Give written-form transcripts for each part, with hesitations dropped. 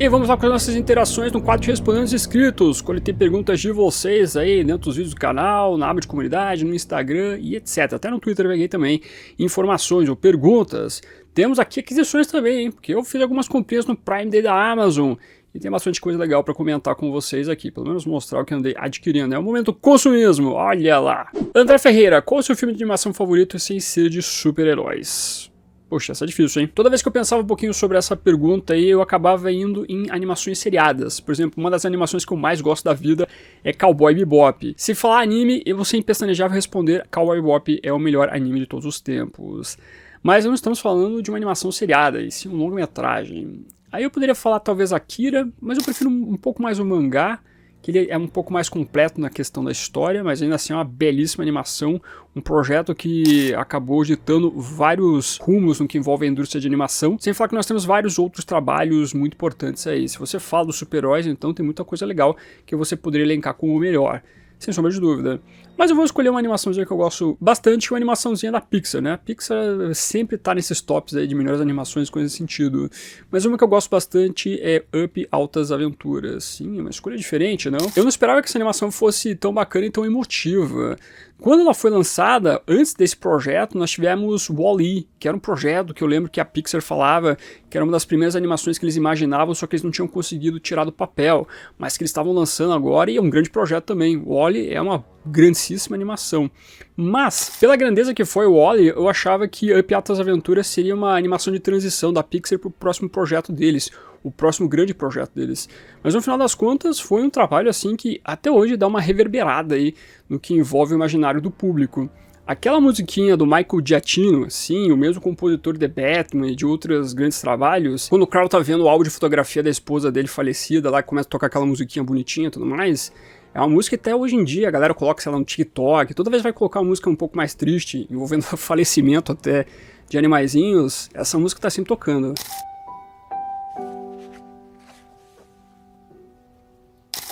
E vamos lá com as nossas interações no quadro de Respondendo os Inscritos. Coletei perguntas de vocês aí dentro dos vídeos do canal, na aba de comunidade, no Instagram e etc. Até no Twitter eu peguei também informações ou perguntas. Temos aqui aquisições também, hein? Porque eu fiz algumas comprinhas no Prime Day da Amazon. E tem bastante coisa legal para comentar com vocês aqui. Pelo menos mostrar o que eu andei adquirindo. É o momento consumismo, olha lá. André Ferreira, qual é o seu filme de animação favorito sem ser de super-heróis? Poxa, essa é difícil, hein? Toda vez que eu pensava um pouquinho sobre essa pergunta aí, eu acabava indo em animações seriadas. Por exemplo, uma das animações que eu mais gosto da vida é Cowboy Bebop. Se falar anime, eu vou sem pestanejar responder Cowboy Bebop é o melhor anime de todos os tempos. Mas não estamos falando de uma animação seriada, e sim um longa-metragem. Aí eu poderia falar talvez Akira, mas eu prefiro um pouco mais o mangá, que ele é um pouco mais completo na questão da história, mas ainda assim é uma belíssima animação, um projeto que acabou ditando vários rumos no que envolve a indústria de animação, sem falar que nós temos vários outros trabalhos muito importantes aí. Se você fala dos super-heróis, então tem muita coisa legal que você poderia elencar como o melhor, sem sombra de dúvida. Mas eu vou escolher uma animaçãozinha que eu gosto bastante, uma animaçãozinha da Pixar, né? A Pixar sempre tá nesses tops aí de melhores animações, coisa nesse sentido. Mas uma que eu gosto bastante é Up Altas Aventuras. Sim, uma escolha diferente, não? Eu não esperava que essa animação fosse tão bacana e tão emotiva. Quando ela foi lançada, antes desse projeto, nós tivemos Wall-E, que era um projeto que eu lembro que a Pixar falava que era uma das primeiras animações que eles imaginavam, só que eles não tinham conseguido tirar do papel, mas que eles estavam lançando agora, e é um grande projeto também. Wall-E é uma grandíssima animação. Mas, pela grandeza que foi o Wall-E, eu achava que Up Altas Aventuras seria uma animação de transição da Pixar para o próximo projeto deles, o próximo grande projeto deles. Mas no final das contas foi um trabalho assim que até hoje dá uma reverberada aí no que envolve o imaginário do público. Aquela musiquinha do Michael Giacchino, sim, o mesmo compositor de Batman e de outros grandes trabalhos, quando o Carl tá vendo o álbum de fotografia da esposa dele falecida lá, começa a tocar aquela musiquinha bonitinha e tudo mais, é uma música que até hoje em dia a galera coloca, sei lá, no TikTok, toda vez vai colocar uma música um pouco mais triste, envolvendo o falecimento até de animaizinhos, essa música tá sempre tocando.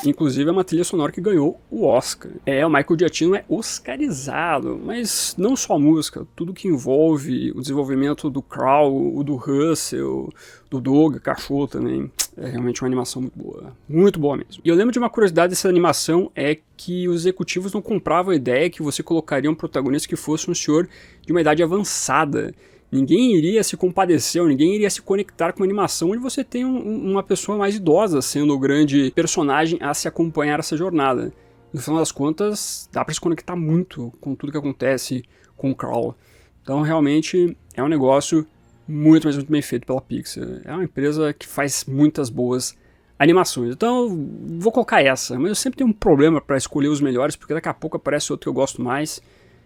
Inclusive é uma trilha sonora que ganhou o Oscar. O Michael Giacchino é oscarizado, mas não só a música, tudo que envolve o desenvolvimento do Carl, o do Russell, do Doug, cachorro também. É realmente uma animação muito boa mesmo. E eu lembro de uma curiosidade dessa animação, é que os executivos não compravam a ideia que você colocaria um protagonista que fosse um senhor de uma idade avançada. Ninguém iria se compadecer, ninguém iria se conectar com uma animação onde você tem uma pessoa mais idosa sendo o grande personagem a se acompanhar essa jornada. No final das contas, dá para se conectar muito com tudo que acontece com o Carl. Então realmente é um negócio muito bem feito pela Pixar. É uma empresa que faz muitas boas animações. Então vou colocar essa, mas eu sempre tenho um problema para escolher os melhores, porque daqui a pouco aparece outro que eu gosto mais.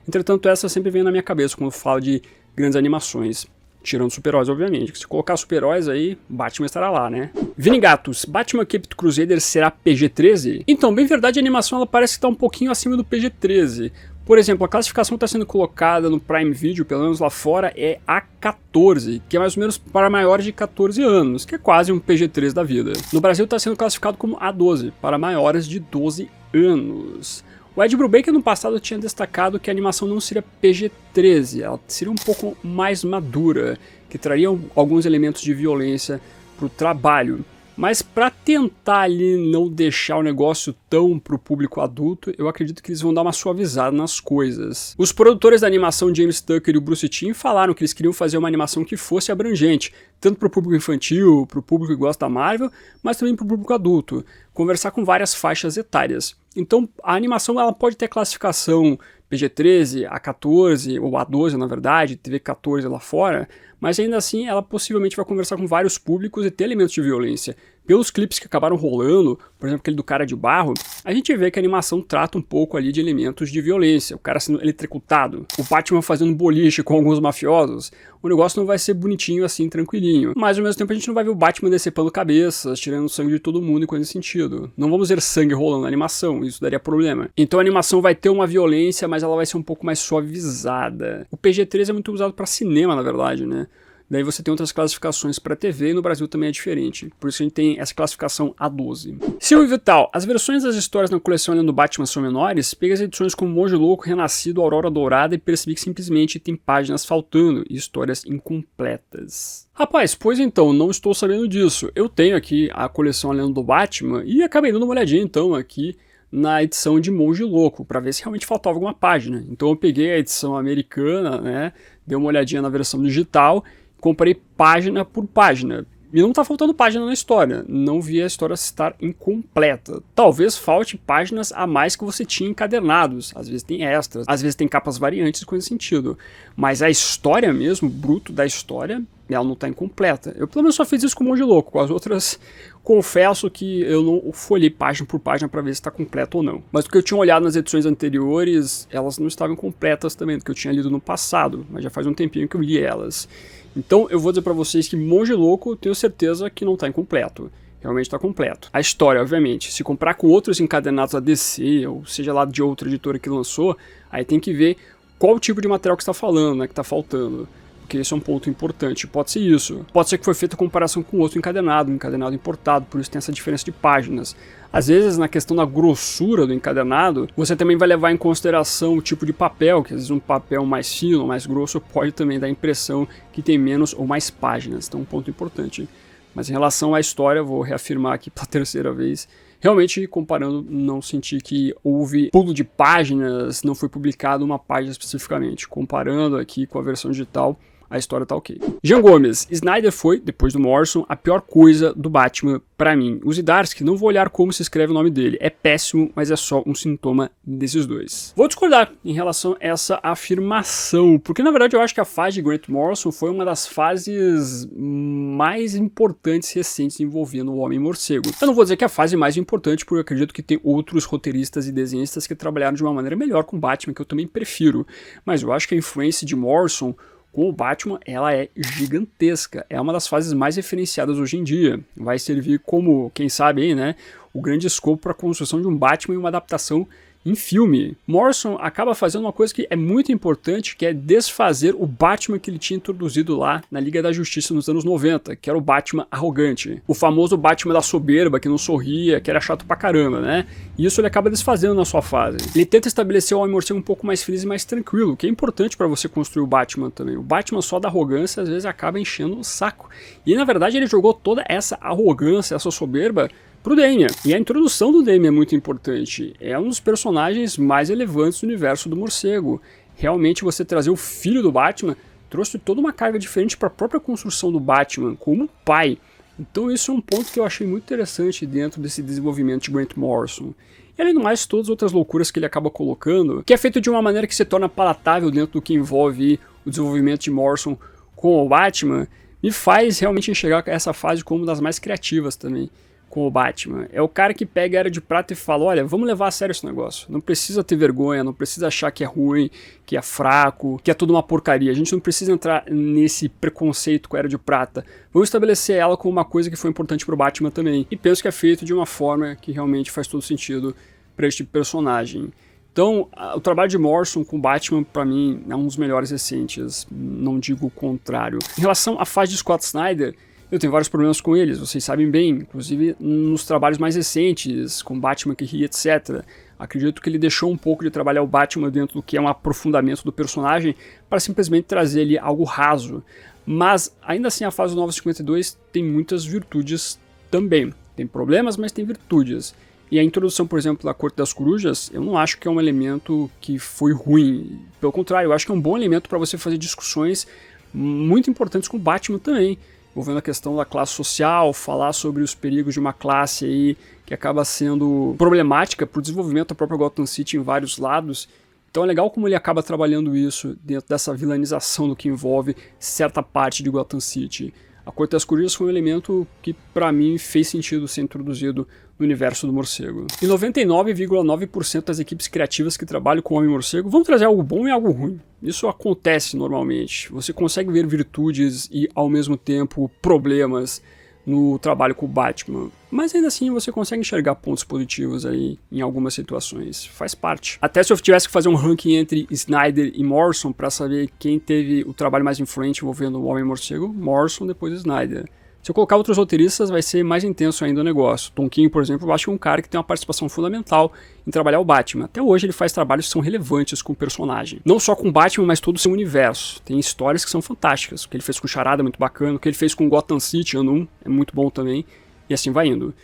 Entretanto, essa sempre vem na minha cabeça quando eu falo de grandes animações, tirando super-heróis, obviamente. Se colocar super-heróis aí, Batman estará lá, né? Vini Gatos, Batman Caped Crusader será PG-13? Então, bem verdade, a animação ela parece que está um pouquinho acima do PG-13. Por exemplo, a classificação que está sendo colocada no Prime Video, pelo menos lá fora, é A14, que é mais ou menos para maiores de 14 anos, que é quase um PG-13 da vida. No Brasil está sendo classificado como A12, para maiores de 12 anos. O Ed Brubaker no passado tinha destacado que a animação não seria PG-13, ela seria um pouco mais madura, que traria alguns elementos de violência para o trabalho. Mas para tentar ali não deixar o negócio tão para o público adulto, eu acredito que eles vão dar uma suavizada nas coisas. Os produtores da animação James Tucker e o Bruce Timm falaram que eles queriam fazer uma animação que fosse abrangente, tanto para o público infantil, para o público que gosta da Marvel, mas também para o público adulto, conversar com várias faixas etárias. Então a animação ela pode ter classificação PG-13, A14 ou A12 na verdade, TV 14 lá fora, mas ainda assim ela possivelmente vai conversar com vários públicos e ter elementos de violência. Pelos clipes que acabaram rolando, por exemplo aquele do cara de barro, a gente vê que a animação trata um pouco ali de elementos de violência, o cara sendo eletrocutado, o Batman fazendo boliche com alguns mafiosos. O negócio não vai ser bonitinho assim, tranquilinho, mas ao mesmo tempo a gente não vai ver o Batman decepando cabeças, tirando sangue de todo mundo e coisa nesse sentido. Não vamos ver sangue rolando na animação, isso daria problema. Então a animação vai ter uma violência, mas ela vai ser um pouco mais suavizada. O PG-13 é muito usado para cinema, na verdade, né? Daí você tem outras classificações para TV e no Brasil também é diferente. Por isso a gente tem essa classificação A12. Silvio Vital, as versões das histórias na coleção Além do Batman são menores? Peguei as edições como Monge Louco, Renascido, Aurora Dourada e percebi que simplesmente tem páginas faltando e histórias incompletas. Rapaz, pois então, não estou sabendo disso. Eu tenho aqui a coleção Além do Batman e acabei dando uma olhadinha então aqui na edição de Monge Louco, para ver se realmente faltava alguma página. Então eu peguei a edição americana, né, dei uma olhadinha na versão digital, comprei página por página. E não tá faltando página na história, não vi a história estar incompleta. Talvez falte páginas a mais que você tinha encadernados, às vezes tem extras, às vezes tem capas variantes, coisa nesse sentido. Mas a história mesmo, o bruto da história, ela não tá incompleta. Eu pelo menos só fiz isso com o Monge Louco, com as outras confesso que eu não folhei página por página para ver se está completo ou não. Mas o que eu tinha olhado nas edições anteriores, elas não estavam completas também, do que eu tinha lido no passado, mas já faz um tempinho que eu li elas. Então eu vou dizer para vocês que Monge Louco, tenho certeza que não está incompleto. Realmente está completo. A história, obviamente, se comprar com outros encadernados da DC, ou seja lá de outra editora que lançou, aí tem que ver qual tipo de material que está falando, né, que está faltando. Porque esse é um ponto importante. Pode ser isso. Pode ser que foi feita comparação com outro encadenado, um encadenado importado, por isso tem essa diferença de páginas. Às vezes, na questão da grossura do encadernado, você também vai levar em consideração o tipo de papel, que às vezes um papel mais fino, mais grosso, pode também dar a impressão que tem menos ou mais páginas. Então, um ponto importante. Mas em relação à história, vou reafirmar aqui pela terceira vez, realmente, comparando, não senti que houve pulo de páginas, não foi publicado uma página especificamente. Comparando aqui com a versão digital, a história tá ok. Jean Gomes, Snyder foi, depois do Morrison, a pior coisa do Batman pra mim. O Zdarsky, não vou olhar como se escreve o nome dele, é péssimo, mas é só um sintoma desses dois. Vou discordar em relação a essa afirmação, porque na verdade eu acho que a fase de Grant Morrison foi uma das fases mais importantes recentes envolvendo o Homem-Morcego. Eu não vou dizer que é a fase mais importante, porque eu acredito que tem outros roteiristas e desenhistas que trabalharam de uma maneira melhor com Batman, que eu também prefiro, mas eu acho que a influência de Morrison com o Batman, ela é gigantesca. É uma das fases mais referenciadas hoje em dia. Vai servir como, quem sabe aí, né, o grande escopo para a construção de um Batman e uma adaptação em filme. Morrison acaba fazendo uma coisa que é muito importante, que é desfazer o Batman que ele tinha introduzido lá na Liga da Justiça nos anos 90, que era o Batman arrogante. O famoso Batman da soberba, que não sorria, que era chato pra caramba, né? E isso ele acaba desfazendo na sua fase. Ele tenta estabelecer o Homem-Morcego um pouco mais feliz e mais tranquilo, que é importante pra você construir o Batman também. O Batman só da arrogância às vezes acaba enchendo o saco. E na verdade ele jogou toda essa arrogância, essa soberba pro Damian. E a introdução do Damian é muito importante. É um dos personagens mais relevantes do universo do morcego. Realmente você trazer o filho do Batman trouxe toda uma carga diferente para a própria construção do Batman como pai. Então isso é um ponto que eu achei muito interessante dentro desse desenvolvimento de Grant Morrison. E além do mais, todas as outras loucuras que ele acaba colocando, que é feito de uma maneira que se torna palatável dentro do que envolve o desenvolvimento de Morrison com o Batman, me faz realmente enxergar essa fase como uma das mais criativas também com o Batman. É o cara que pega a Era de Prata e fala, olha, vamos levar a sério esse negócio. Não precisa ter vergonha, não precisa achar que é ruim, que é fraco, que é tudo uma porcaria. A gente não precisa entrar nesse preconceito com a Era de Prata. Vamos estabelecer ela como uma coisa que foi importante pro Batman também. E penso que é feito de uma forma que realmente faz todo sentido para este personagem. Então, o trabalho de Morrison com o Batman, para mim, é um dos melhores recentes. Não digo o contrário. Em relação à fase de Scott Snyder, eu tenho vários problemas com eles, vocês sabem bem, inclusive nos trabalhos mais recentes, com Batman que ri, etc. Acredito que ele deixou um pouco de trabalhar o Batman dentro do que é um aprofundamento do personagem para simplesmente trazer ali algo raso. Mas, ainda assim, a fase do 952 tem muitas virtudes também. Tem problemas, mas tem virtudes. E a introdução, por exemplo, da Corte das Corujas, eu não acho que é um elemento que foi ruim. Pelo contrário, eu acho que é um bom elemento para você fazer discussões muito importantes com o Batman também, envolvendo a questão da classe social, falar sobre os perigos de uma classe aí que acaba sendo problemática para o desenvolvimento da própria Gotham City em vários lados. Então é legal como ele acaba trabalhando isso dentro dessa vilanização do que envolve certa parte de Gotham City. A Corte das Corujas foi um elemento que para mim fez sentido ser introduzido no universo do morcego. E 99,9% das equipes criativas que trabalham com o Homem-Morcego vão trazer algo bom e algo ruim. Isso acontece normalmente. Você consegue ver virtudes e ao mesmo tempo problemas no trabalho com o Batman. Mas ainda assim você consegue enxergar pontos positivos aí em algumas situações. Faz parte. Até se eu tivesse que fazer um ranking entre Snyder e Morrison para saber quem teve o trabalho mais influente envolvendo o Homem-Morcego, Morrison depois Snyder. Se eu colocar outros roteiristas, vai ser mais intenso ainda o negócio. Tom King, por exemplo, eu acho que é um cara que tem uma participação fundamental em trabalhar o Batman. Até hoje ele faz trabalhos que são relevantes com o personagem. Não só com o Batman, mas todo o seu universo. Tem histórias que são fantásticas. O que ele fez com o Charada é muito bacana. O que ele fez com Gotham City, ano 1, é muito bom também. E assim vai indo.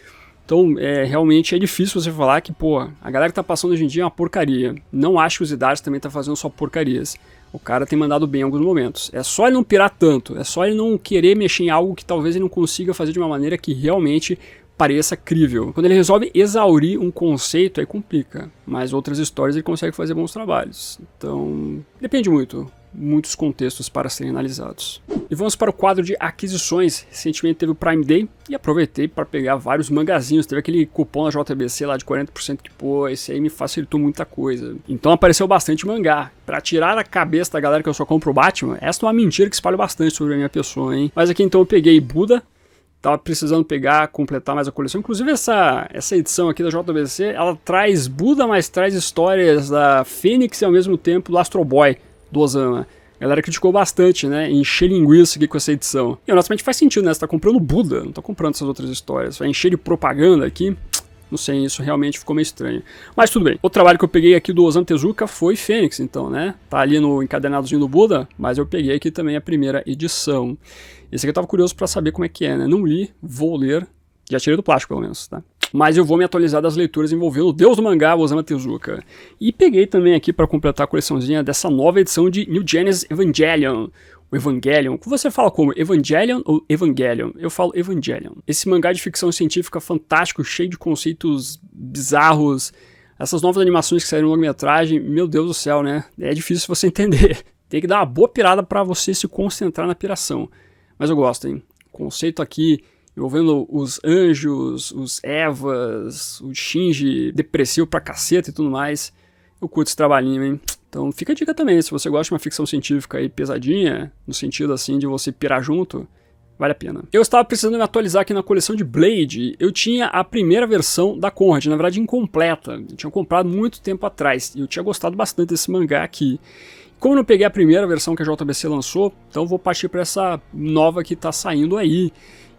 Então, realmente é difícil você falar que, pô, a galera que tá passando hoje em dia é uma porcaria. Não acho que os Idares também tá fazendo só porcarias. O cara tem mandado bem em alguns momentos. É só ele não pirar tanto, é só ele não querer mexer em algo que talvez ele não consiga fazer de uma maneira que realmente pareça crível. Quando ele resolve exaurir um conceito, aí complica. Mas outras histórias ele consegue fazer bons trabalhos. Então, depende muito. Muitos contextos para serem analisados. E vamos para o quadro de aquisições. Recentemente teve o Prime Day e aproveitei para pegar vários mangazinhos. Teve aquele cupom na JBC lá de 40% que, pô, esse aí me facilitou muita coisa. Então apareceu bastante mangá. Para tirar a cabeça da galera que eu só compro o Batman, essa é uma mentira que espalha bastante sobre a minha pessoa, hein? Mas aqui então eu peguei Buda. Tava precisando pegar, completar mais a coleção. Inclusive essa edição aqui da JBC, ela traz Buda, mas traz histórias da Fênix e ao mesmo tempo do Astro Boy, do Osama. A galera criticou bastante, né? Encher linguiça aqui com essa edição. E honestamente faz sentido, né? Você tá comprando Buda, não tá comprando essas outras histórias. Vai encher de propaganda aqui. Não sei, isso realmente ficou meio estranho. Mas tudo bem. O trabalho que eu peguei aqui do Osamu Tezuka foi Fênix, então, né? Tá ali no encadenadozinho do Buda, mas eu peguei aqui também a primeira edição. Esse aqui eu tava curioso pra saber como é que é, né? Não li, vou ler. Já tirei do plástico, pelo menos, tá? Mas eu vou me atualizar das leituras envolvendo o deus do mangá, Osamu Tezuka. E peguei também aqui para completar a coleçãozinha dessa nova edição de New Genesis Evangelion. O Evangelion. Você fala como? Evangelion ou Evangelion? Eu falo Evangelion. Esse mangá de ficção científica fantástico, cheio de conceitos bizarros. Essas novas animações que saíram no longa-metragem, meu Deus do céu, né? É difícil você entender. Tem que dar uma boa pirada para você se concentrar na piração. Mas eu gosto, hein? O conceito aqui envolvendo os anjos, os Evas, o Shinji depressivo pra caceta e tudo mais. Eu curto esse trabalhinho, hein? Então fica a dica também, se você gosta de uma ficção científica aí pesadinha, no sentido assim de você pirar junto, vale a pena. Eu estava precisando me atualizar aqui na coleção de Blade. Eu tinha a primeira versão da Conrad, na verdade incompleta. Eu tinha comprado muito tempo atrás e eu tinha gostado bastante desse mangá aqui. Como eu não peguei a primeira versão que a JBC lançou, então eu vou partir para essa nova que está saindo aí.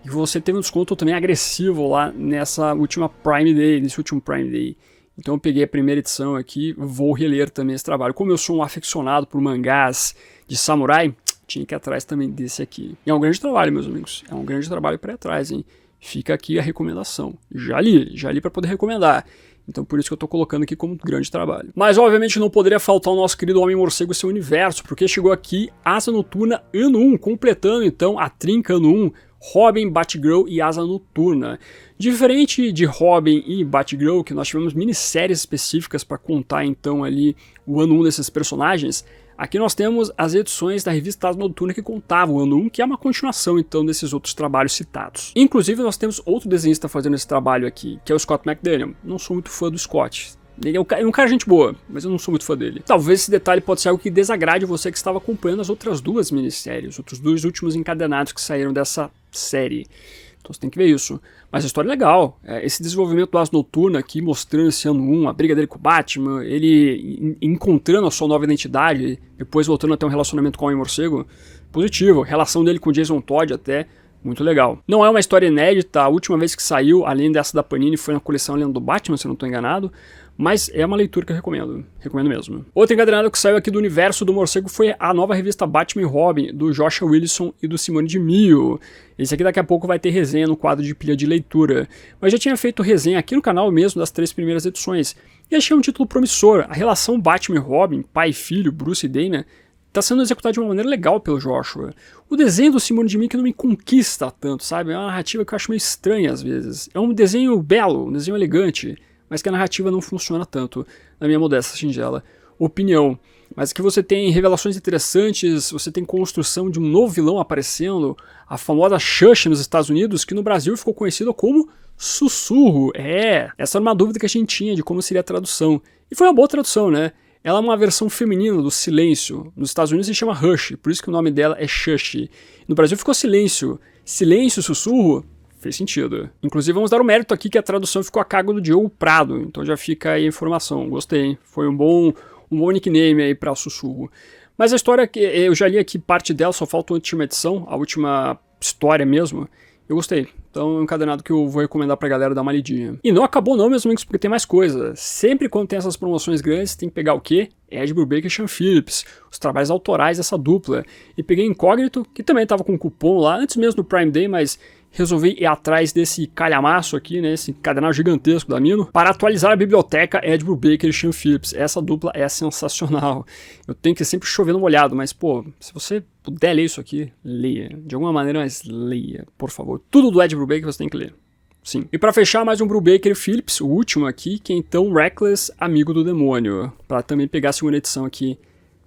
E você teve um desconto também agressivo lá nessa última Prime Day, nesse último Prime Day. Então eu peguei a primeira edição aqui, vou reler também esse trabalho. Como eu sou um aficionado por mangás de samurai, tinha que ir atrás também desse aqui. E é um grande trabalho, meus amigos. É um grande trabalho para ir atrás, hein? Fica aqui a recomendação. Já li para poder recomendar. Então por isso que eu tô colocando aqui como um grande trabalho. Mas obviamente não poderia faltar o nosso querido Homem-Morcego e seu universo, porque chegou aqui Asa Noturna ano 1, completando então a trinca ano 1, Robin, Batgirl e Asa Noturna. Diferente de Robin e Batgirl, que nós tivemos minisséries específicas para contar então ali o ano 1 desses personagens, aqui nós temos as edições da revista Asa Noturna que contavam o ano 1, que é uma continuação então desses outros trabalhos citados. Inclusive nós temos outro desenhista fazendo esse trabalho aqui, que é o Scott McDaniel. Não sou muito fã do Scott. Ele é um cara gente boa, mas eu não sou muito fã dele. Talvez esse detalhe pode ser algo que desagrade você que estava acompanhando as outras duas minisséries, os outros dois últimos encadenados que saíram dessa série. Então você tem que ver isso. Mas a história é legal. Esse desenvolvimento do Asa Noturna aqui, mostrando esse ano 1, a briga dele com o Batman, ele encontrando a sua nova identidade, depois voltando a ter um relacionamento com o Homem-Morcego, positivo. A relação dele com o Jason Todd até, muito legal. Não é uma história inédita, a última vez que saiu, além dessa da Panini, foi na coleção Lenda do Batman, se eu não estou enganado. Mas é uma leitura que eu recomendo mesmo. Outro encadenado que saiu aqui do universo do morcego foi a nova revista Batman e Robin, do Joshua Williamson e do Simone de Mio. Esse aqui daqui a pouco vai ter resenha no quadro de pilha de leitura. Mas já tinha feito resenha aqui no canal mesmo das 3 primeiras edições. E achei um título promissor. A relação Batman e Robin, pai e filho, Bruce e Dana, está sendo executada de uma maneira legal pelo Joshua. O desenho do Simone de Mio que não me conquista tanto, sabe? É uma narrativa que eu acho meio estranha às vezes. É um desenho belo, um desenho elegante, mas que a narrativa não funciona tanto, na minha modesta singela opinião. Mas que você tem revelações interessantes, você tem construção de um novo vilão aparecendo, a famosa Xuxa nos Estados Unidos, que no Brasil ficou conhecida como Sussurro. Essa era uma dúvida que a gente tinha de como seria a tradução. E foi uma boa tradução, né? Ela é uma versão feminina do silêncio. Nos Estados Unidos se chama Hush, por isso que o nome dela é Xuxa. No Brasil ficou silêncio. Silêncio, sussurro, fez sentido. Inclusive, vamos dar o mérito aqui que a tradução ficou a cargo do Diogo Prado, então já fica aí a informação. Gostei, hein? Foi um bom nickname aí pra Sussurro. Mas a história, eu já li aqui parte dela, só falta a última edição, a última história mesmo. Eu gostei. Então é um encadernado que eu vou recomendar pra galera dar uma lidinha. E não acabou não, meus amigos, porque tem mais coisa. Sempre quando tem essas promoções grandes, tem que pegar o quê? Ed Brubaker e Sean Phillips, os trabalhos autorais dessa dupla. E peguei Incógnito, que também tava com cupom lá, antes mesmo do Prime Day, mas resolvi ir atrás desse calhamaço aqui, né, esse encadernado gigantesco da Mino, para atualizar a biblioteca Ed Brubaker e Sean Phillips. Essa dupla é sensacional. Eu tenho que sempre chover no molhado, mas pô, se você puder ler isso aqui, leia. De alguma maneira, mas leia, por favor. Tudo do Ed Brubaker você tem que ler. Sim. E para fechar, mais um Brubaker e Phillips, o último aqui, que é então Reckless, Amigo do Demônio, para também pegar a segunda edição aqui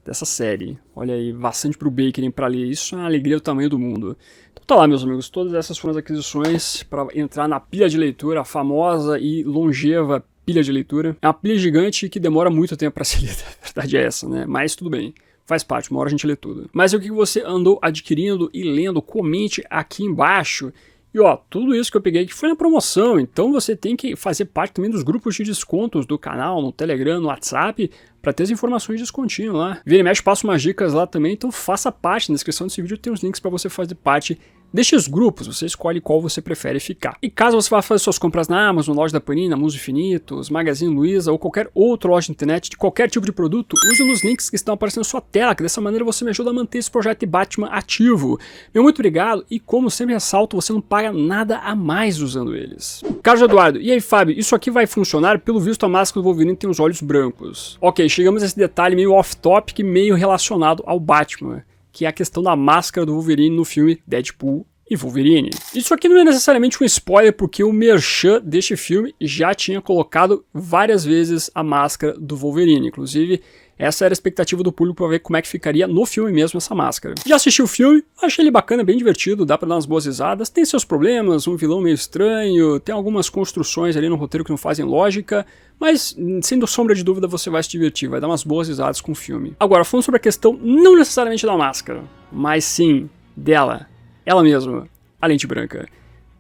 dessa série. Olha aí, bastante Brubaker para ler, isso é uma alegria do tamanho do mundo. Então tá lá, meus amigos, todas essas foram as aquisições para entrar na pilha de leitura, a famosa e longeva pilha de leitura. É uma pilha gigante que demora muito tempo para ser lida, a verdade é essa, né? Mas tudo bem. Faz parte, uma hora a gente lê tudo. Mas o que você andou adquirindo e lendo, comente aqui embaixo. E ó, tudo isso que eu peguei aqui foi na promoção, então você tem que fazer parte também dos grupos de descontos do canal, no Telegram, no WhatsApp, para ter as informações de descontinho lá. Vira e mexe, passo umas dicas lá também, então faça parte. Na descrição desse vídeo tem os links para você fazer parte destes grupos, você escolhe qual você prefere ficar. E caso você vá fazer suas compras na Amazon, loja da Panini, Mundo Infinitos, Magazine Luiza ou qualquer outra loja de internet de qualquer tipo de produto, use nos links que estão aparecendo na sua tela, que dessa maneira você me ajuda a manter esse projeto de Batman ativo. Meu muito obrigado e como sempre ressalto, você não paga nada a mais usando eles. Carlos Eduardo, e aí Fábio, isso aqui vai funcionar? Pelo visto a máscara do Wolverine tem os olhos brancos. Ok, chegamos a esse detalhe meio off-topic, meio relacionado ao Batman, que é a questão da máscara do Wolverine no filme Deadpool e Wolverine. Isso aqui não é necessariamente um spoiler, porque o merchan deste filme já tinha colocado várias vezes a máscara do Wolverine. Inclusive, essa era a expectativa do público para ver como é que ficaria no filme mesmo essa máscara. Já assisti o filme, achei ele bacana, bem divertido, dá pra dar umas boas risadas, tem seus problemas, um vilão meio estranho, tem algumas construções ali no roteiro que não fazem lógica, mas, sem sombra de dúvida, você vai se divertir, vai dar umas boas risadas com o filme. Agora, falando sobre a questão não necessariamente da máscara, mas sim dela, ela mesma, a lente branca.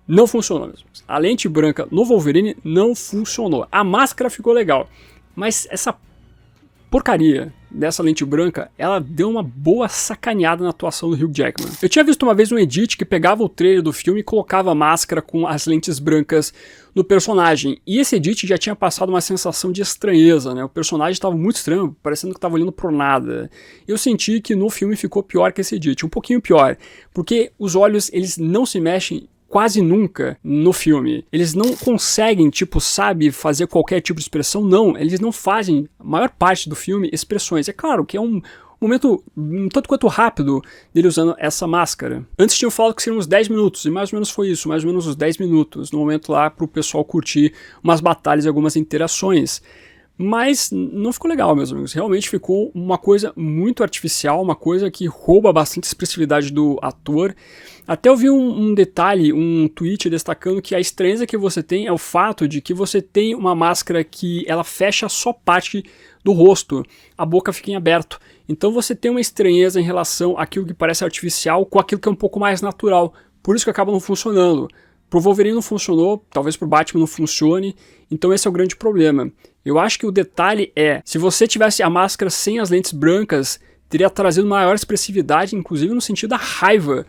Não funcionou mesmo. A lente branca no Wolverine não funcionou. A máscara ficou legal, mas essa porcaria dessa lente branca, ela deu uma boa sacaneada na atuação do Hugh Jackman. Eu tinha visto uma vez um edit que pegava o trailer do filme e colocava a máscara com as lentes brancas no personagem, e esse edit já tinha passado uma sensação de estranheza, né? O personagem estava muito estranho, parecendo que estava olhando por nada. Eu senti que no filme ficou pior que esse edit, um pouquinho pior, porque os olhos, eles não se mexem quase nunca no filme. Eles não conseguem, tipo, sabe, fazer qualquer tipo de expressão, não. Eles não fazem, a maior parte do filme, expressões. É claro que é um momento um tanto quanto rápido dele usando essa máscara. Antes tinham falado que seriam uns 10 minutos, e mais ou menos foi isso, mais ou menos uns 10 minutos, no momento lá pro pessoal curtir umas batalhas e algumas interações. Mas não ficou legal, meus amigos. Realmente ficou uma coisa muito artificial, uma coisa que rouba bastante expressividade do ator. Até eu vi um detalhe, um tweet destacando que a estranheza que você tem é o fato de que você tem uma máscara que ela fecha só parte do rosto, a boca fica em aberto. Então você tem uma estranheza em relação àquilo que parece artificial com aquilo que é um pouco mais natural. Por isso que acaba não funcionando. Pro Wolverine não funcionou, talvez pro Batman não funcione, então esse é o grande problema. Eu acho que o detalhe é, se você tivesse a máscara sem as lentes brancas, teria trazido maior expressividade, inclusive no sentido da raiva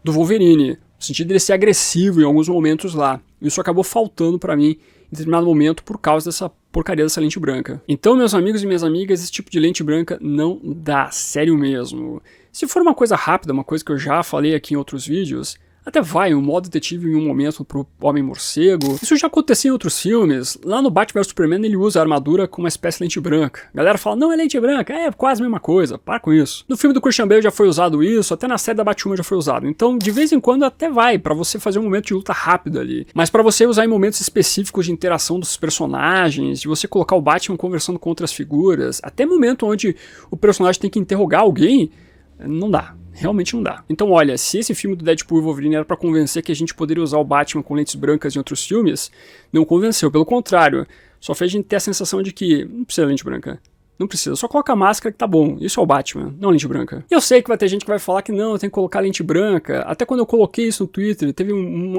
do Wolverine, no sentido dele ser agressivo em alguns momentos lá. Isso acabou faltando pra mim em determinado momento por causa dessa porcaria dessa lente branca. Então, meus amigos e minhas amigas, esse tipo de lente branca não dá, sério mesmo. Se for uma coisa rápida, uma coisa que eu já falei aqui em outros vídeos, até vai, um modo detetive em um momento pro Homem-Morcego. Isso já acontecia em outros filmes. Lá no Batman vs Superman ele usa a armadura com uma espécie de lente branca. A galera fala, não é lente branca, é quase a mesma coisa, para com isso. No filme do Christian Bale já foi usado isso, até na série da Batwoman já foi usado. Então, de vez em quando até vai, pra você fazer um momento de luta rápido ali. Mas pra você usar em momentos específicos de interação dos personagens, de você colocar o Batman conversando com outras figuras, até momento onde o personagem tem que interrogar alguém, não dá. Realmente não dá. Então olha, se esse filme do Deadpool e Wolverine era pra convencer que a gente poderia usar o Batman com lentes brancas em outros filmes, não convenceu, pelo contrário, só fez a gente ter a sensação de que não precisa de lente branca. Não precisa, só coloca a máscara que tá bom. Isso é o Batman, não lente branca. E eu sei que vai ter gente que vai falar que não, tem que colocar lente branca. Até quando eu coloquei isso no Twitter, teve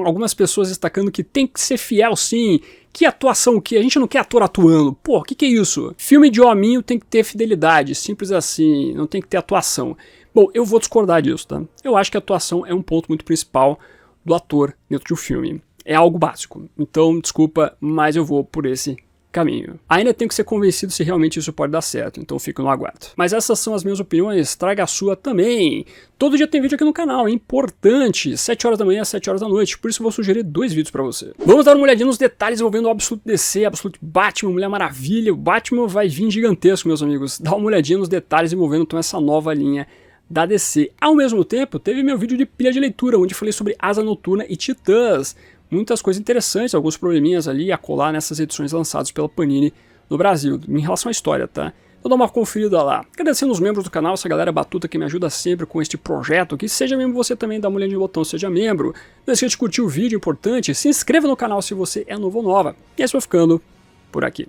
algumas pessoas destacando que tem que ser fiel sim. Que atuação o quê? A gente não quer ator atuando. Pô, o que é isso? Filme de hominho tem que ter fidelidade, simples assim, não tem que ter atuação. Bom, eu vou discordar disso, tá? Eu acho que a atuação é um ponto muito principal do ator dentro de um filme. É algo básico. Então, desculpa, mas eu vou por esse caminho. Ainda tenho que ser convencido se realmente isso pode dar certo, então fico no aguardo. Mas essas são as minhas opiniões, traga a sua também. Todo dia tem vídeo aqui no canal, é importante, 7 horas da manhã, 7 horas da noite, por isso eu vou sugerir 2 vídeos pra você. Vamos dar uma olhadinha nos detalhes envolvendo o Absolute DC, Absolute Batman, Mulher Maravilha. O Batman vai vir gigantesco, meus amigos. Dá uma olhadinha nos detalhes envolvendo então essa nova linha da DC. Ao mesmo tempo, teve meu vídeo de pilha de leitura, onde falei sobre Asa Noturna e Titãs. Muitas coisas interessantes, alguns probleminhas ali a colar nessas edições lançadas pela Panini no Brasil, em relação à história, tá? Então dá uma conferida lá. Agradecendo os membros do canal, essa galera batuta que me ajuda sempre com este projeto, que seja membro você também, dá uma olhadinha no botão, seja membro. Não esqueça de curtir o vídeo, importante, se inscreva no canal se você é novo ou nova. E é isso, vou ficando por aqui.